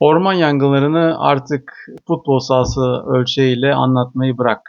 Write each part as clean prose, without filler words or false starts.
Orman yangınlarını artık futbol sahası ölçeğiyle anlatmayı bırak.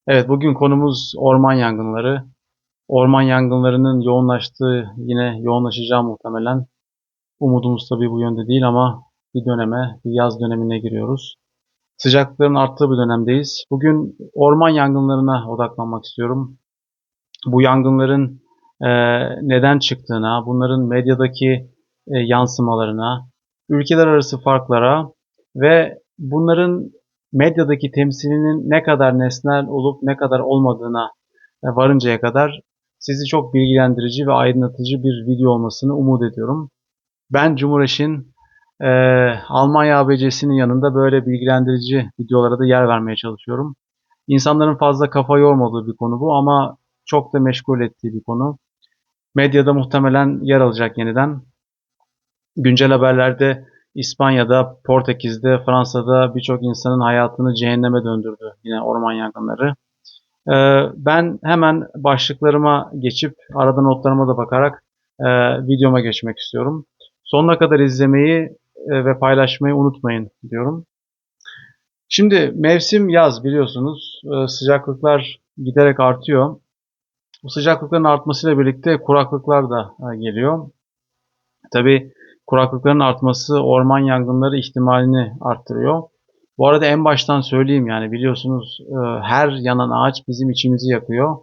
Evet, bugün konumuz orman yangınları. Orman yangınlarının yoğunlaştığı, yine yoğunlaşacağı muhtemelen. Umudumuz tabii bu yönde değil ama bir döneme, bir yaz dönemine giriyoruz. Sıcaklıkların arttığı bir dönemdeyiz. Bugün orman yangınlarına odaklanmak istiyorum. Bu yangınların e, neden çıktığına, bunların medyadaki yansımalarına, ülkeler arası farklara ve bunların medyadaki temsilinin ne kadar nesnel olup ne kadar olmadığına varıncaya kadar sizi çok bilgilendirici ve aydınlatıcı bir video olmasını umut ediyorum. Ben Cumhuriş'in e, Almanya ABC'sinin yanında böyle bilgilendirici videolara da yer vermeye çalışıyorum. İnsanların fazla kafa yormadığı bir konu bu ama çok da meşgul ettiği bir konu. Medyada muhtemelen yer alacak yeniden. Güncel haberlerde İspanya'da, Portekiz'de, Fransa'da birçok insanın hayatını cehenneme döndürdü yine orman yangınları. Ben hemen başlıklarıma geçip arada notlarıma da bakarak videoma geçmek istiyorum. Sonuna kadar izlemeyi ve paylaşmayı unutmayın diyorum. Şimdi mevsim yaz biliyorsunuz. Sıcaklıklar giderek artıyor. Bu sıcaklıkların artmasıyla birlikte kuraklıklar da geliyor. Tabii kuraklıkların artması orman yangınları ihtimalini arttırıyor. Bu arada en baştan söyleyeyim yani biliyorsunuz her yanan ağaç bizim içimizi yakıyor.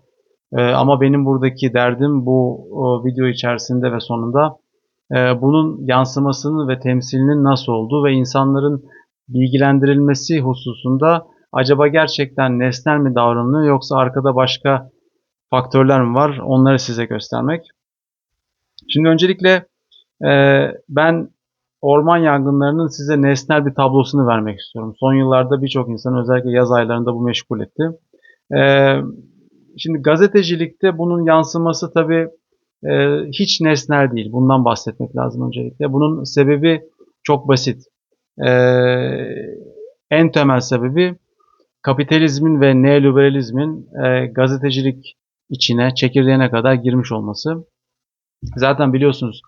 Ama benim buradaki derdim bu video içerisinde ve sonunda bunun yansımasının ve temsilinin nasıl olduğu ve insanların bilgilendirilmesi hususunda acaba gerçekten nesnel mi davranılıyor yoksa arkada başka faktörler mi var? Onları size göstermek. Şimdi öncelikle ben orman yangınlarının size nesnel bir tablosunu vermek istiyorum. Son yıllarda birçok insan özellikle yaz aylarında bu meşgul etti. Ee, Şimdi gazetecilikte bunun yansıması tabii hiç nesnel değil. Bundan bahsetmek lazım öncelikle. Bunun sebebi çok basit. Ee, En temel sebebi kapitalizmin ve neoliberalizmin gazetecilik içine, çekirdeğine kadar girmiş olması. Zaten biliyorsunuz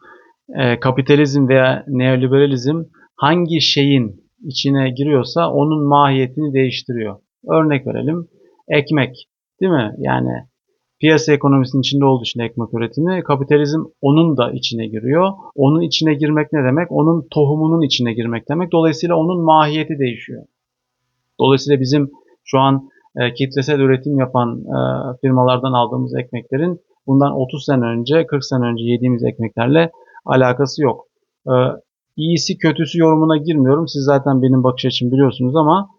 kapitalizm veya neoliberalizm hangi şeyin içine giriyorsa onun mahiyetini değiştiriyor. Örnek verelim. Ekmek, değil mi? Yani piyasa ekonomisinin içinde olduğu için ekmek üretimi, kapitalizm onun da içine giriyor. Onun içine girmek ne demek? Onun tohumunun içine girmek demek. Dolayısıyla onun mahiyeti değişiyor. Dolayısıyla bizim şu an kitlesel üretim yapan firmalardan aldığımız ekmeklerin bundan 30 sene önce, 40 sene önce yediğimiz ekmeklerle alakası yok. E, iyisi kötüsü yorumuna girmiyorum. Siz zaten benim bakış açımı biliyorsunuz ama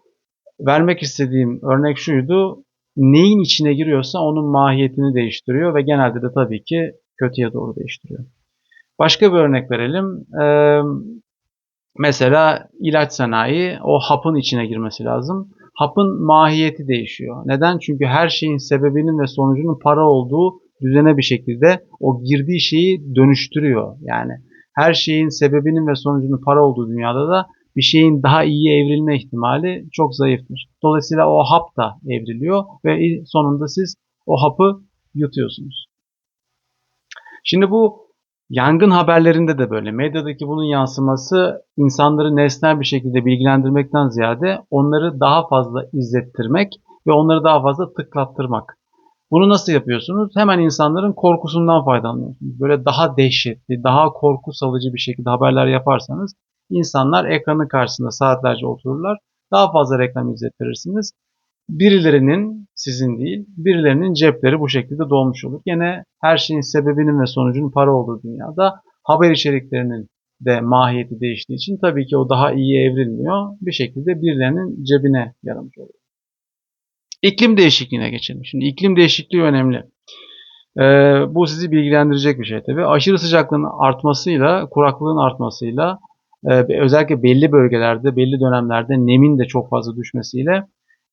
vermek istediğim örnek şuydu. Neyin içine giriyorsa onun mahiyetini değiştiriyor ve genelde de tabii ki kötüye doğru değiştiriyor. Başka bir örnek verelim. Mesela ilaç sanayi o hapın içine girmesi lazım. Hapın mahiyeti değişiyor. Neden? Çünkü her şeyin sebebinin ve sonucunun para olduğu düzene bir şekilde o girdiği şeyi dönüştürüyor. Yani her şeyin sebebinin ve sonucunun para olduğu dünyada da bir şeyin daha iyi evrilme ihtimali çok zayıftır. Dolayısıyla o hap da evriliyor ve sonunda siz o hapı yutuyorsunuz. Şimdi bu yangın haberlerinde de böyle. Medyadaki bunun yansıması insanları nesnel bir şekilde bilgilendirmekten ziyade onları daha fazla izlettirmek ve onları daha fazla tıklattırmak. Bunu nasıl yapıyorsunuz? Hemen insanların korkusundan faydalanıyorsunuz. Böyle daha dehşetli, daha korku salıcı bir şekilde haberler yaparsanız insanlar ekranın karşısında saatlerce otururlar. Daha fazla reklam izlettirirsiniz. Birilerinin, sizin değil, birilerinin cepleri bu şekilde dolmuş olur. Yine her şeyin sebebinin ve sonucunun para olduğu dünyada haber içeriklerinin de mahiyeti değiştiği için tabii ki o daha iyi evrilmiyor. Bir şekilde birilerinin cebine yaramış oluyor. İklim değişikliğine geçelim. Şimdi iklim değişikliği önemli. Bu sizi bilgilendirecek bir şey tabii. Aşırı sıcaklığın artmasıyla, kuraklığın artmasıyla, özellikle belli bölgelerde, belli dönemlerde nemin de çok fazla düşmesiyle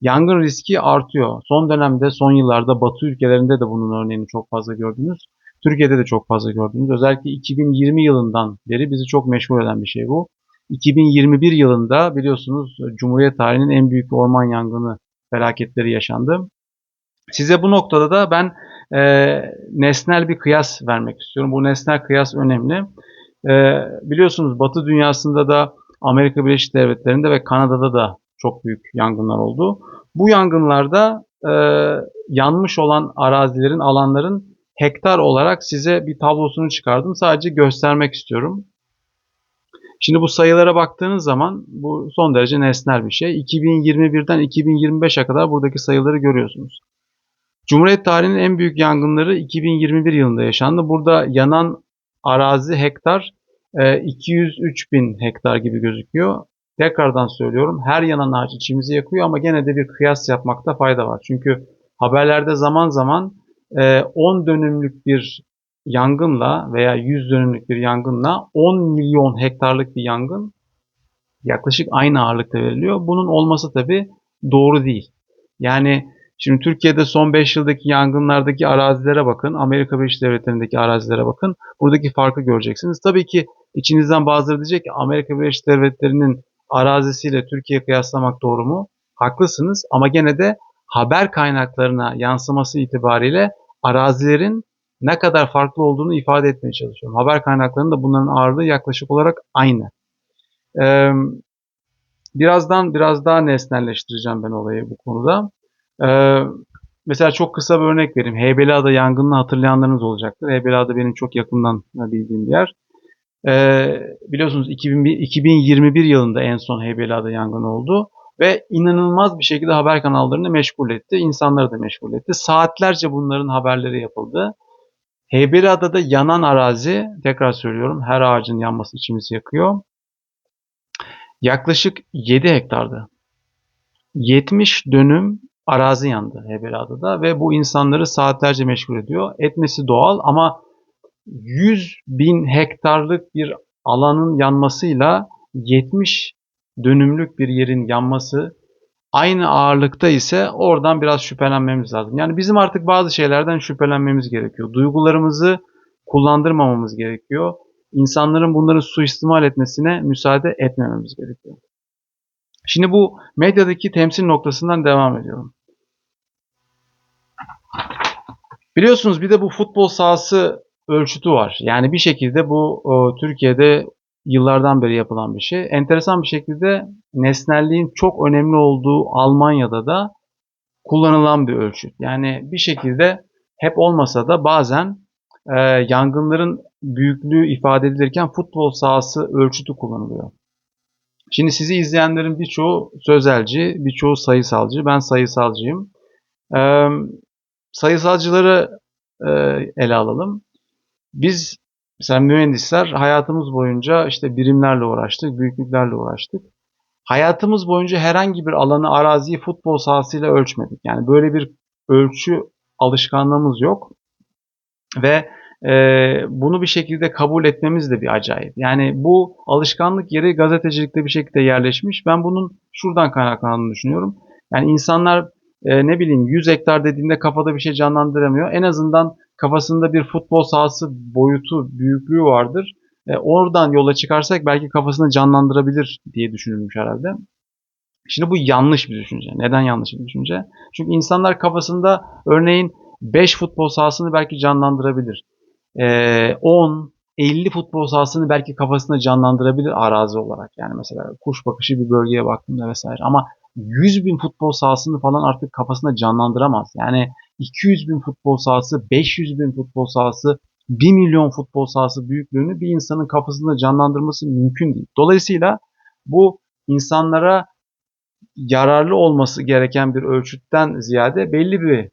yangın riski artıyor. Son dönemde, son yıllarda Batı ülkelerinde de bunun örneğini çok fazla gördünüz. Türkiye'de de çok fazla gördünüz. Özellikle 2020 yılından beri bizi çok meşgul eden bir şey bu. 2021 yılında biliyorsunuz Cumhuriyet tarihinin en büyük orman yangını felaketleri yaşandı. Size bu noktada da ben nesnel bir kıyas vermek istiyorum. Bu nesnel kıyas önemli. Biliyorsunuz Batı dünyasında da Amerika Birleşik Devletleri'nde ve Kanada'da da çok büyük yangınlar oldu. Bu yangınlarda yanmış olan arazilerin, alanların hektar olarak size bir tablosunu çıkardım. Sadece göstermek istiyorum. Şimdi bu sayılara baktığınız zaman bu son derece nesnel bir şey. 2021'den 2025'e kadar buradaki sayıları görüyorsunuz. Cumhuriyet tarihinin en büyük yangınları 2021 yılında yaşandı. Burada yanan arazi hektar 203 bin hektar gibi gözüküyor. Tekrardan söylüyorum, her yanan ağaç içimizi yakıyor ama gene de bir kıyas yapmakta fayda var. Çünkü haberlerde zaman zaman 10 dönümlük bir yangınla veya 100 dönümlük bir yangınla 10 milyon hektarlık bir yangın yaklaşık aynı ağırlıkta veriliyor. Bunun olması tabii doğru değil. Yani şimdi Türkiye'de son 5 yıldaki yangınlardaki arazilere bakın, Amerika Birleşik Devletleri'ndeki arazilere bakın. Buradaki farkı göreceksiniz. Tabii ki içinizden bazıları diyecek ki Amerika Birleşik Devletleri'nin arazisiyle Türkiye'yi kıyaslamak doğru mu? Haklısınız ama gene de haber kaynaklarına yansıması itibariyle arazilerin ne kadar farklı olduğunu ifade etmeye çalışıyorum. Haber kaynaklarının da bunların ağırlığı yaklaşık olarak aynı. Birazdan biraz daha nesnelleştireceğim ben olayı bu konuda. Mesela çok kısa bir örnek vereyim. Heybeliada yangınını hatırlayanlarınız olacaktır. Heybeliada benim çok yakından bildiğim bir yer. Biliyorsunuz 2021 yılında en son Heybeliada yangını oldu. Ve inanılmaz bir şekilde haber kanallarını meşgul etti. İnsanları da meşgul etti. Saatlerce bunların haberleri yapıldı. Heybeliada'da yanan arazi, tekrar söylüyorum, her ağacın yanması içimizi yakıyor. Yaklaşık 7 hektardı. 70 dönüm arazi yandı Heybeliada'da ve bu insanları saatlerce meşgul ediyor. Etmesi doğal ama 100 bin hektarlık bir alanın yanmasıyla 70 dönümlük bir yerin yanması aynı ağırlıkta ise oradan biraz şüphelenmemiz lazım. Yani bizim artık bazı şeylerden şüphelenmemiz gerekiyor. Duygularımızı kullandırmamamız gerekiyor. İnsanların bunları suistimal etmesine müsaade etmememiz gerekiyor. Şimdi bu medyadaki temsil noktasından devam ediyorum. Biliyorsunuz bir de bu futbol sahası ölçütü var. Yani bir şekilde bu Türkiye'de yıllardan beri yapılan bir şey. Enteresan bir şekilde nesnelliğin çok önemli olduğu Almanya'da da kullanılan bir ölçüt. Yani bir şekilde hep olmasa da bazen yangınların büyüklüğü ifade edilirken futbol sahası ölçütü kullanılıyor. Şimdi sizi izleyenlerin birçoğu sözelci, birçoğu sayısalcı. Ben sayısalcıyım. Sayısalcıları ele alalım. Biz mesela mühendisler hayatımız boyunca işte birimlerle uğraştık, büyüklüklerle uğraştık. Hayatımız boyunca herhangi bir alanı, araziyi futbol sahasıyla ölçmedik. Yani böyle bir ölçü alışkanlığımız yok ve bunu bir şekilde kabul etmemiz de bir acayip. Yani bu alışkanlık yeri gazetecilikte bir şekilde yerleşmiş. Ben bunun şuradan kaynaklandığını düşünüyorum. Yani insanlar ne bileyim 100 hektar dediğinde kafada bir şey canlandıramıyor. En azından kafasında bir futbol sahası boyutu, büyüklüğü vardır. Oradan yola çıkarsak belki kafasını canlandırabilir diye düşünülmüş herhalde. Şimdi bu yanlış bir düşünce. Neden yanlış bir düşünce? Çünkü insanlar kafasında örneğin 5 futbol sahasını belki canlandırabilir. 10, 50 futbol sahasını belki kafasında canlandırabilir arazi olarak. Yani mesela kuş bakışı bir bölgeye baktığında vesaire. Ama 100 bin futbol sahasını falan artık kafasında canlandıramaz. Yani 200 bin futbol sahası, 500 bin futbol sahası, 1 milyon futbol sahası büyüklüğünü bir insanın kafasında canlandırması mümkün değil. Dolayısıyla bu insanlara yararlı olması gereken bir ölçütten ziyade belli bir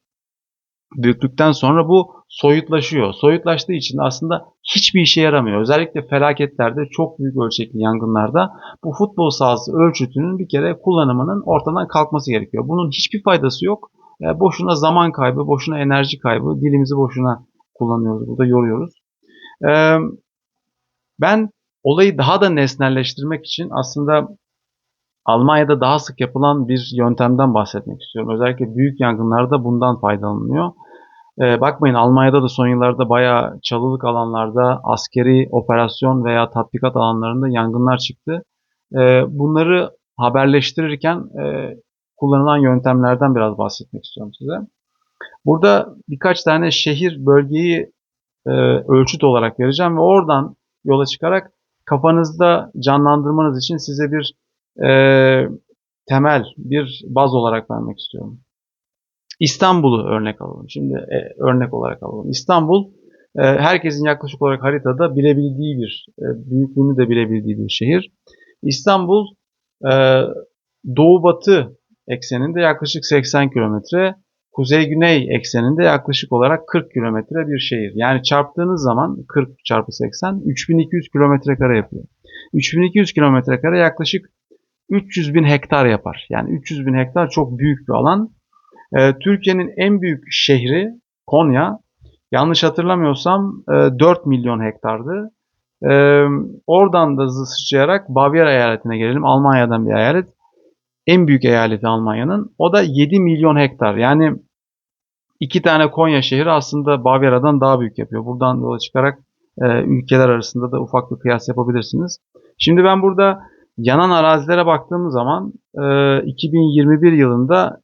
büyüklükten sonra bu soyutlaşıyor. Soyutlaştığı için aslında hiçbir işe yaramıyor. Özellikle felaketlerde, çok büyük ölçekli yangınlarda bu futbol sahası ölçütünün bir kere kullanımının ortadan kalkması gerekiyor. Bunun hiçbir faydası yok. Boşuna zaman kaybı, boşuna enerji kaybı, dilimizi boşuna kullanıyoruz, burada yoruyoruz. Ben olayı daha da nesnelleştirmek için aslında Almanya'da daha sık yapılan bir yöntemden bahsetmek istiyorum. Özellikle büyük yangınlarda bundan faydalanılıyor. Bakmayın Almanya'da da son yıllarda bayağı çalılık alanlarda askeri operasyon veya tatbikat alanlarında yangınlar çıktı. Bunları haberleştirirken kullanılan yöntemlerden biraz bahsetmek istiyorum size. Burada birkaç tane şehir, bölgeyi ölçüt olarak vereceğim ve oradan yola çıkarak kafanızda canlandırmanız için size bir e, temel, bir baz olarak vermek istiyorum. İstanbul'u örnek alalım. Şimdi örnek olarak alalım. İstanbul herkesin yaklaşık olarak haritada bilebildiği bir, büyüklüğünü de bilebildiği bir şehir. İstanbul e, doğu-batı ekseninde yaklaşık 80 kilometre, kuzey-güney ekseninde yaklaşık olarak 40 kilometre bir şehir. Yani çarptığınız zaman 40 çarpı 80, 3200 kilometre kare yapıyor. 3200 kilometre kare yaklaşık 300 bin hektar yapar. Yani 300 bin hektar çok büyük bir alan. Türkiye'nin en büyük şehri Konya. Yanlış hatırlamıyorsam 4 milyon hektardı. Oradan da hızlı sıçrayarak Bavyera eyaletine gelelim. Almanya'dan bir eyalet. En büyük eyaleti Almanya'nın. O da 7 milyon hektar. Yani iki tane Konya şehri aslında Bavyera'dan daha büyük yapıyor. Buradan yola çıkarak ülkeler arasında da ufak bir kıyas yapabilirsiniz. Şimdi ben burada yanan arazilere baktığımız zaman 2021 yılında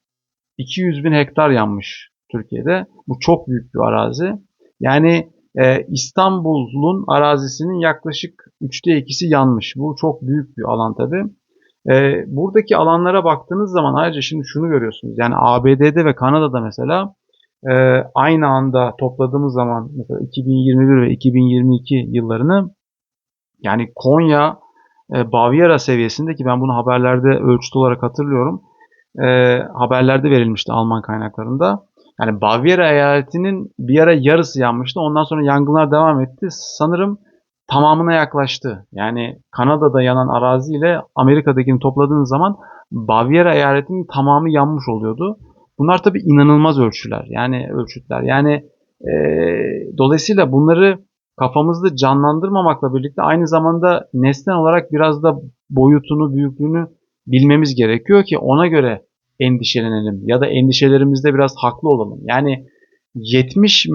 200 bin hektar yanmış Türkiye'de. Bu çok büyük bir arazi. Yani İstanbul'un arazisinin yaklaşık 2/3'ü yanmış. Bu çok büyük bir alan tabii. Buradaki alanlara baktığınız zaman ayrıca şimdi şunu görüyorsunuz. Yani ABD'de ve Kanada'da mesela aynı anda topladığımız zaman mesela 2021 ve 2022 yıllarını, yani Konya, Bavyera seviyesinde, ki ben bunu haberlerde ölçüt olarak hatırlıyorum. Haberlerde verilmişti Alman kaynaklarında. Yani Bavyera eyaletinin bir ara yarısı yanmıştı. Ondan sonra yangınlar devam etti. Sanırım tamamına yaklaştı. Yani Kanada'da yanan araziyle Amerika'dakini topladığınız zaman Bavyera eyaletinin tamamı yanmış oluyordu. Bunlar tabii inanılmaz ölçüler. Yani ölçütler. Yani dolayısıyla bunları kafamızda canlandırmamakla birlikte aynı zamanda nesnel olarak biraz da boyutunu, büyüklüğünü bilmemiz gerekiyor ki ona göre endişelenelim ya da endişelerimizde biraz haklı olalım. Yani 70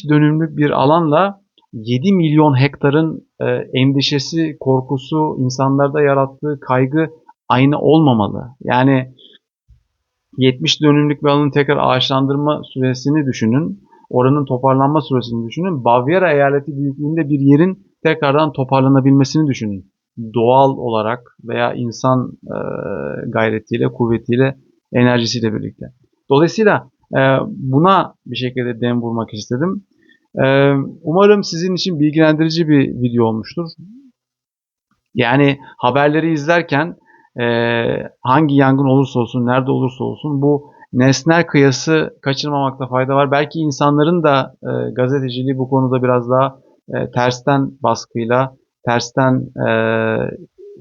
dönümlük bir alanla 7 milyon hektarın endişesi, korkusu, insanlarda yarattığı kaygı aynı olmamalı. Yani 70 dönümlük bir alanın tekrar ağaçlandırma süresini düşünün. Oranın toparlanma süresini düşünün. Bavyera eyaleti büyüklüğünde bir yerin tekrardan toparlanabilmesini düşünün. Doğal olarak veya insan gayretiyle, kuvvetiyle, enerjisiyle birlikte. Dolayısıyla buna bir şekilde dem vurmak istedim. Umarım sizin için bilgilendirici bir video olmuştur. Yani haberleri izlerken hangi yangın olursa olsun, nerede olursa olsun bu nesnel kıyası kaçırmamakta fayda var. Belki insanların da gazeteciliği bu konuda biraz daha tersten baskıyla, tersten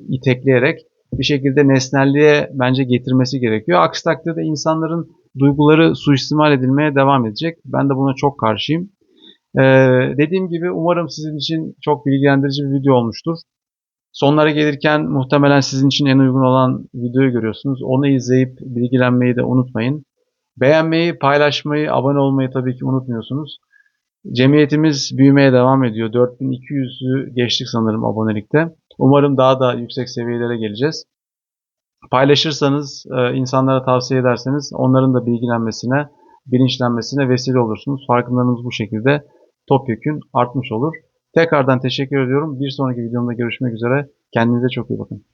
itekleyerek bir şekilde nesnelliğe bence getirmesi gerekiyor. Aksi takdirde insanların duyguları suistimal edilmeye devam edecek. Ben de buna çok karşıyım. Dediğim gibi umarım sizin için çok bilgilendirici bir video olmuştur. Sonlara gelirken muhtemelen sizin için en uygun olan videoyu görüyorsunuz. Onu izleyip bilgilenmeyi de unutmayın. Beğenmeyi, paylaşmayı, abone olmayı tabii ki unutmuyorsunuz. Cemiyetimiz büyümeye devam ediyor. 4200'ü geçtik sanırım abonelikte. Umarım daha da yüksek seviyelere geleceğiz. Paylaşırsanız, insanlara tavsiye ederseniz onların da bilgilenmesine, bilinçlenmesine vesile olursunuz. Farkındalığınız bu şekilde topyekün artmış olur. Tekrardan teşekkür ediyorum. Bir sonraki videomda görüşmek üzere. Kendinize çok iyi bakın.